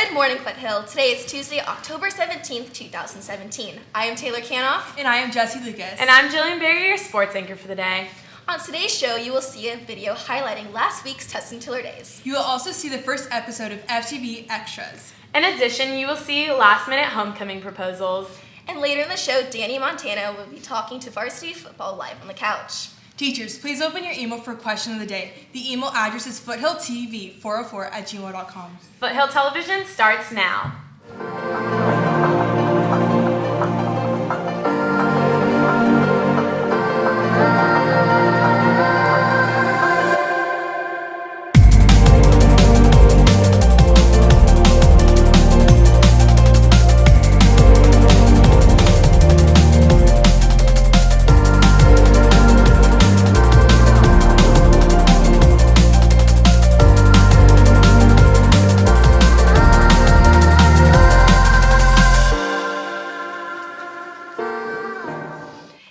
Good morning, Foothill. Today is Tuesday, October 17th, 2017. I am Taylor Canoff. And I am Jessie Lucas. And I'm Jillian Barry, your sports anchor for the day. On today's show, you will see a video highlighting last week's Tustin Tiller Days. You will also see the first episode of FTV Extras. In addition, you will see last-minute homecoming proposals. And later in the show, Danny Montana will be talking to varsity football live on the couch. Teachers, please open your email for question of the day. The email address is foothilltv404@gmail.com. Foothill Television starts now.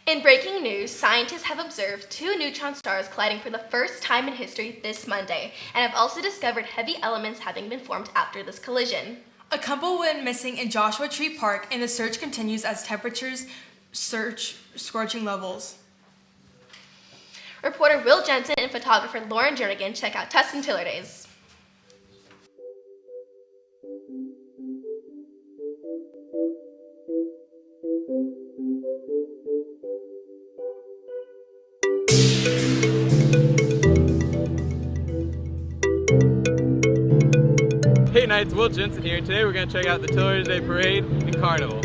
In breaking news, scientists have observed two neutron stars colliding for the first time in history this Monday, and have also discovered heavy elements having been formed after this collision. A couple went missing in Joshua Tree Park, and the search continues as temperatures search scorching levels. Reporter Will Jensen and photographer Lauren Jernigan check out Tustin Tiller Days. Hey Nights, Will Jensen here, and today we're going to check out the Tiller Day Parade and Carnival.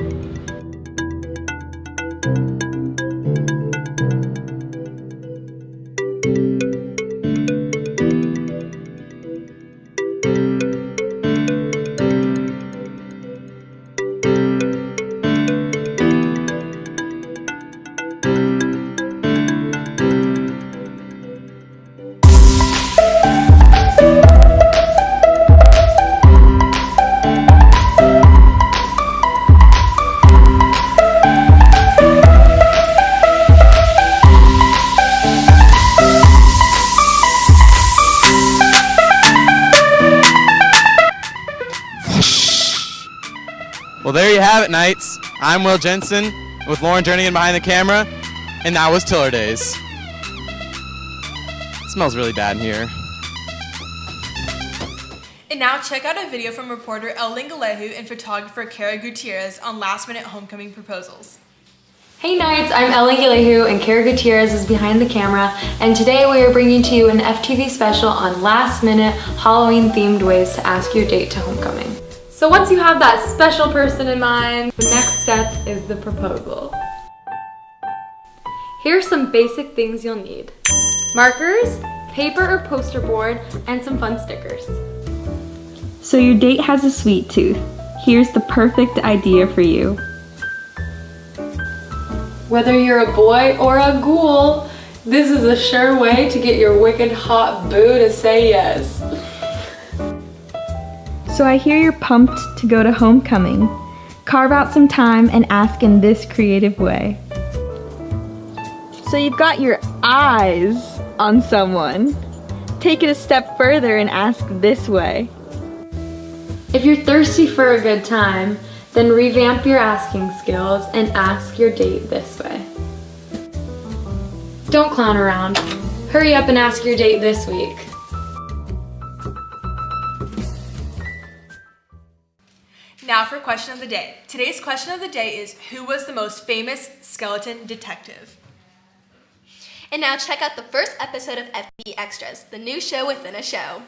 Well, there you have it, Knights. I'm Will Jensen with Lauren Jernigan behind the camera, and that was Tiller Days. It smells really bad in here. And now check out a video from reporter El Lingalehu and photographer Kara Gutierrez on last-minute homecoming proposals. Hey Knights, I'm Ellen Galehu and Kara Gutierrez is behind the camera, and today we are bringing to you an FTV special on last-minute Halloween-themed ways to ask your date to homecoming. So once you have that special person in mind, the next step is the proposal. Here are some basic things you'll need: markers, paper or poster board, and some fun stickers. So your date has a sweet tooth. Here's the perfect idea for you. Whether you're a boy or a ghoul, this is a sure way to get your wicked hot boo to say yes. So I hear you're pumped to go to homecoming. Carve out some time and ask in this creative way. So you've got your eyes on someone. Take it a step further and ask this way. If you're thirsty for a good time, then revamp your asking skills and ask your date this way. Don't clown around. Hurry up and ask your date this week. Now for question of the day. Today's question of the day is, who was the most famous skeleton detective? And now check out the first episode of FB Extras, the new show within a show.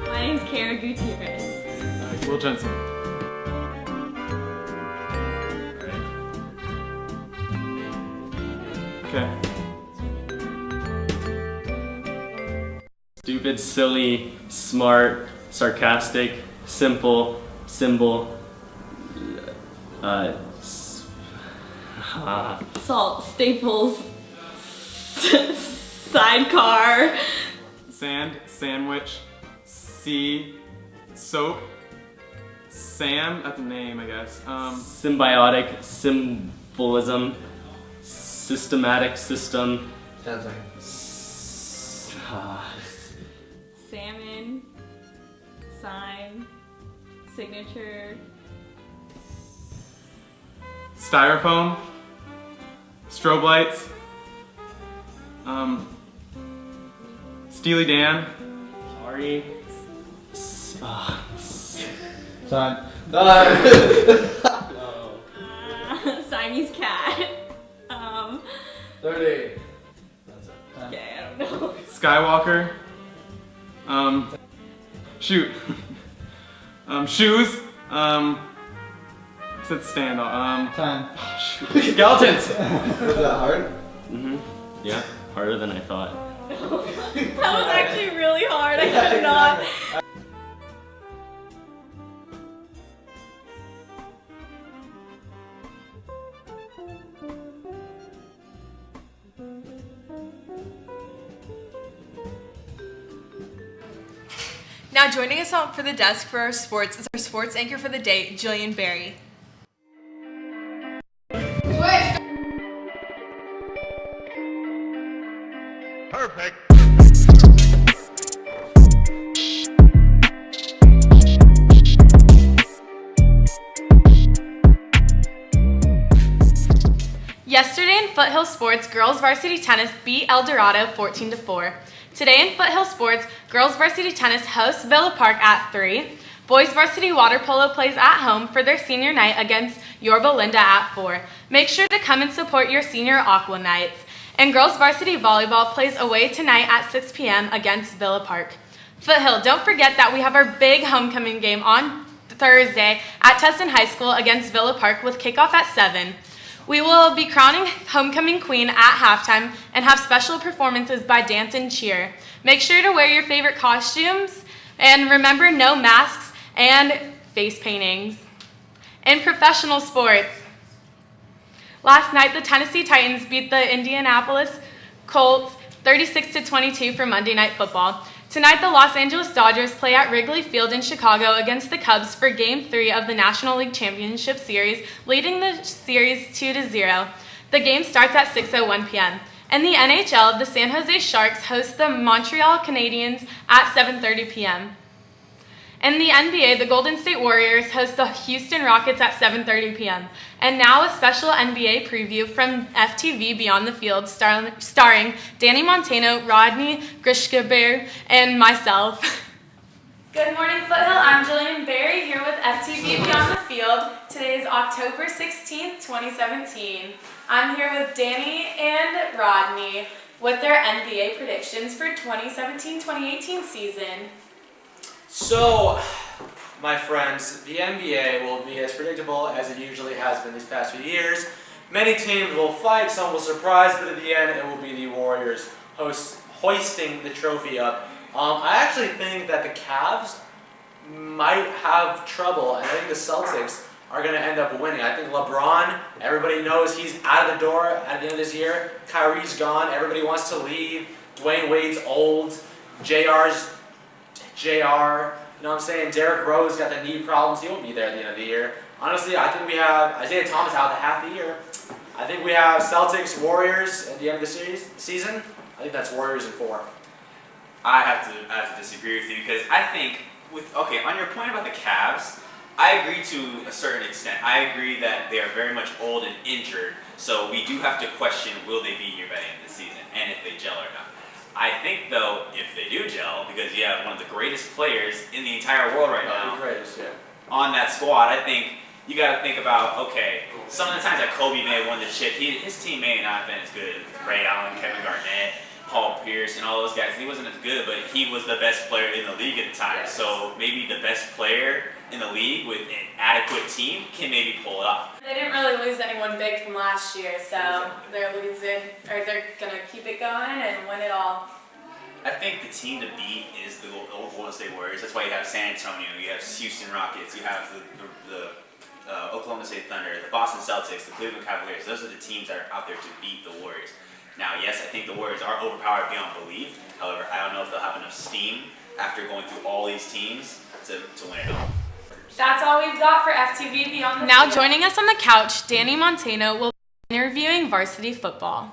My name's Kara Gutierrez. Will Jensen. Okay. Stupid, silly, smart, sarcastic, simple, symbol, Salt, Staples, sidecar, Sand, sandwich, sea, soap, Sam, that's a name, I guess. Symbiotic, symbolism, systematic, system. Salmon, sign, signature, Styrofoam, strobe lights, Steely Dan. Sorry. Time. Siamese cat. 30. Okay, I don't know. Skywalker. Shoot. Shoes. Said stand. Time. Skeletons. Was that hard? Yeah, harder than I thought. That was actually really hard. I could not. Now joining us for the desk for our sports is our sports anchor for the day, Jillian Berry. Perfect. Yesterday in Foothill Sports, girls varsity tennis beat El Dorado 14-4. Today in Foothill Sports, girls varsity tennis hosts Villa Park at 3. Boys varsity water polo plays at home for their senior night against Yorba Linda at 4. Make sure to come and support your senior Aqua Nights. And girls varsity volleyball plays away tonight at 6 p.m. against Villa Park. Foothill, don't forget that we have our big homecoming game on Thursday at Tustin High School against Villa Park with kickoff at 7. We will be crowning homecoming queen at halftime and have special performances by dance and cheer. Make sure to wear your favorite costumes and remember no masks and face paintings. In professional sports, last night the Tennessee Titans beat the Indianapolis Colts 36-22 for Monday Night Football. Tonight, the Los Angeles Dodgers play at Wrigley Field in Chicago against the Cubs for Game 3 of the National League Championship Series, leading the series 2-0. The game starts at 6:01 p.m. In the NHL, the San Jose Sharks host the Montreal Canadiens at 7:30 p.m. In the NBA, the Golden State Warriors host the Houston Rockets at 7:30 p.m. And now a special NBA preview from FTV Beyond the Field starring Danny Montano, Rodney Grishkaber, and myself. Good morning, Foothill. I'm Jillian Berry here with FTV Beyond the Field. Today is October 16th, 2017. I'm here with Danny and Rodney with their NBA predictions for 2017-2018 season. So, my friends, the NBA will be as predictable as it usually has been these past few years. Many teams will fight, some will surprise, but at the end it will be the Warriors hoisting the trophy up. I actually think that the Cavs might have trouble, and I think the Celtics are going to end up winning. I think LeBron, everybody knows he's out of the door at the end of this year. Kyrie's gone, everybody wants to leave. Dwayne Wade's old. JR's JR, you know what I'm saying? Derrick Rose got the knee problems. He won't be there at the end of the year. Honestly, I think we have Isaiah Thomas out the half the year. I think we have Celtics, Warriors at the end of the season. I think that's Warriors in 4. I have to disagree with you because I think on your point about the Cavs, I agree to a certain extent. I agree that they are very much old and injured, so we do have to question will they be here by the end of the season and if they gel or not. I think, though, if they do gel, because you have one of the greatest players in the entire world right now on that squad, I think you got to think about, okay, some of the times that Kobe may have won the chip, his team may not have been as good. Ray Allen, Kevin Garnett, Paul Pierce, and all those guys. He wasn't as good, but he was the best player in the league at the time. Yes. So maybe the best player in the league with an adequate team can maybe pull it off. They didn't really lose anyone big from last year, so they're going to keep it going and win it all. I think the team to beat is the Golden State Warriors. That's why you have San Antonio, you have Houston Rockets, you have the Oklahoma State Thunder, the Boston Celtics, the Cleveland Cavaliers. Those are the teams that are out there to beat the Warriors. Now, yes, I think the Warriors are overpowered beyond belief. However, I don't know if they'll have enough steam after going through all these teams to win it all. That's all we've got for FTV Beyond the Now Field. Joining us on the couch, Danny Montano will be interviewing varsity football.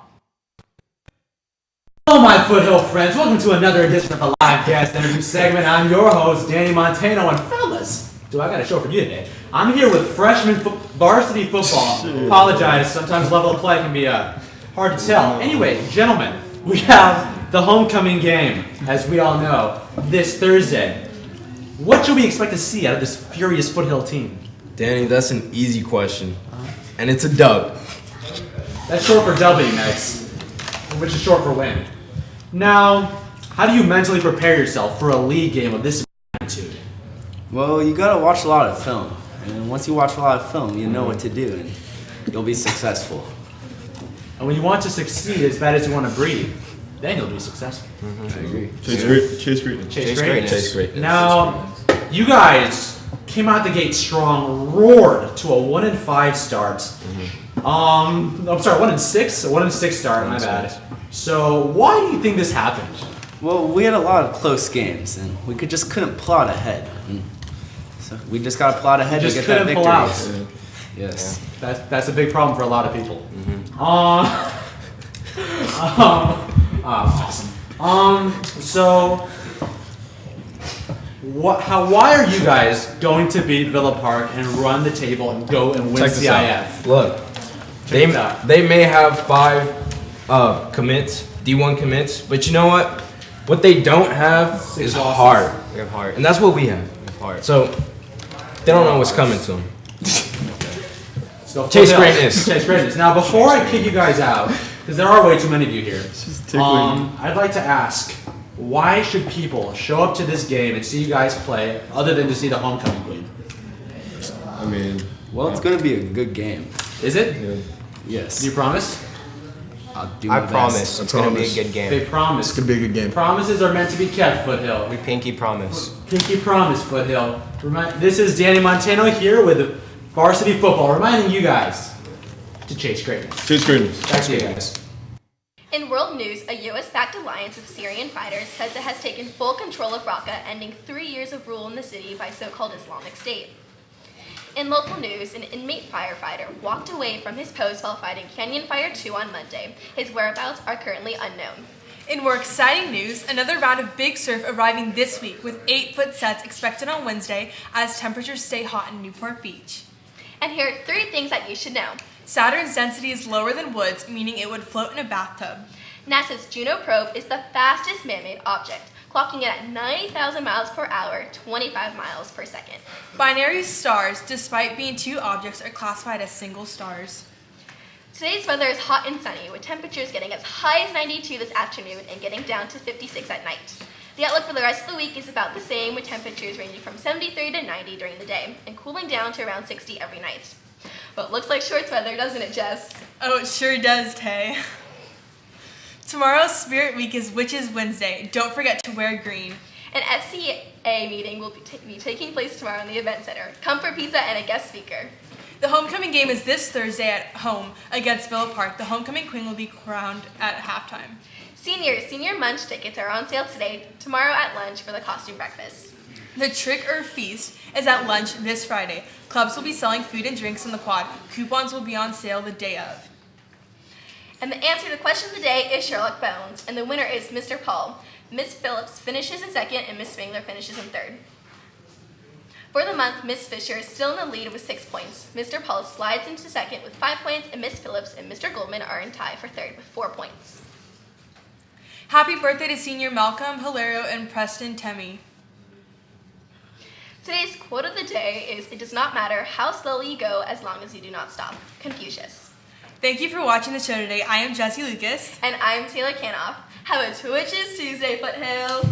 Hello, my Foothill friends. Welcome to another edition of the live cast interview segment. I'm your host, Danny Montano, and fellas, do I got a show for you today? I'm here with freshman varsity football. Apologize, sometimes level of play can be hard to tell. Anyway, gentlemen, we have the homecoming game, as we all know, this Thursday. What should we expect to see out of this furious Foothill team? Danny, that's an easy question. And it's a dub. That's short for W, Max, which is short for win. Now, how do you mentally prepare yourself for a league game of this magnitude? Well, you gotta watch a lot of film. And once you watch a lot of film, you know what to do, and you'll be successful. And when you want to succeed as bad as you want to breathe, then you'll be successful. I agree. Chase greatness. Chase greatness. Now, you guys came out the gate strong, roared to a 1-5 start. I'm sorry, 1-6? A 1-6 start, my bad. So, why do you think this happened? Well, we had a lot of close games, and we couldn't plot ahead. So we just gotta plot ahead to get that victory. Pull out. Yes. That's a big problem for a lot of people. Awesome. So, why are you guys going to beat Villa Park and run the table and go and win CIF? Look, they may have 5 commits, D1 commits, but you know what? What they don't have is heart. They have heart. And that's what we have. They have heart. So, they don't know what's coming to them. So Chase greatness. Chase greatness. Now, before I kick you guys out, because there are way too many of you here, I'd like to ask, why should people show up to this game and see you guys play other than to see the homecoming queen? I mean, well, it's gonna be a good game. Is it? Yeah. Yes. Do you promise? I'll do my I promise. best. It's going to be a good game. They promise. it's gonna be a good game. Promises are meant to be kept, Foothill. We pinky promise. Pinky promise, Foothill. This is Danny Montano here with varsity football, reminding you guys to chase greatness. Chase greatness. Back to you guys. In world news, a U.S.-backed alliance of Syrian fighters says it has taken full control of Raqqa, ending 3 years of rule in the city by so-called Islamic State. In local news, an inmate firefighter walked away from his post while fighting Canyon Fire 2 on Monday. His whereabouts are currently unknown. In more exciting news, another round of big surf arriving this week with 8-foot sets expected on Wednesday as temperatures stay hot in Newport Beach. And here are 3 things that you should know. Saturn's density is lower than Wood's, meaning it would float in a bathtub. NASA's Juno probe is the fastest man-made object, clocking in at 90,000 miles per hour, 25 miles per second. Binary stars, despite being 2 objects, are classified as single stars. Today's weather is hot and sunny, with temperatures getting as high as 92 this afternoon and getting down to 56 at night. The outlook for the rest of the week is about the same, with temperatures ranging from 73 to 90 during the day and cooling down to around 60 every night. Well, it looks like shorts weather, doesn't it, Jess? Oh, it sure does, Tay. Tomorrow's Spirit Week is Witches Wednesday. Don't forget to wear green. An FCA meeting will be taking place tomorrow in the event center. Come for pizza and a guest speaker. The homecoming game is this Thursday at home against Villa Park. The homecoming queen will be crowned at halftime. Senior munch tickets are on sale tomorrow at lunch for the costume breakfast. The Trick or Feast is at lunch this Friday. Clubs will be selling food and drinks in the quad. Coupons will be on sale the day of. And the answer to the question of the day is Sherlock Bones, and the winner is Mr. Paul. Miss Phillips finishes in second, and Miss Spangler finishes in third. For the month, Miss Fisher is still in the lead with 6 points. Mr. Paul slides into second with 5 points, and Miss Phillips and Mr. Goldman are in tie for third with 4 points. Happy birthday to senior Malcolm, Hilario, and Preston Temmie. Today's quote of the day is, "It does not matter how slowly you go as long as you do not stop." Confucius. Thank you for watching the show today. I am Jessie Lucas. And I'm Taylor Canoff. Have a Twitches Tuesday, Foothill.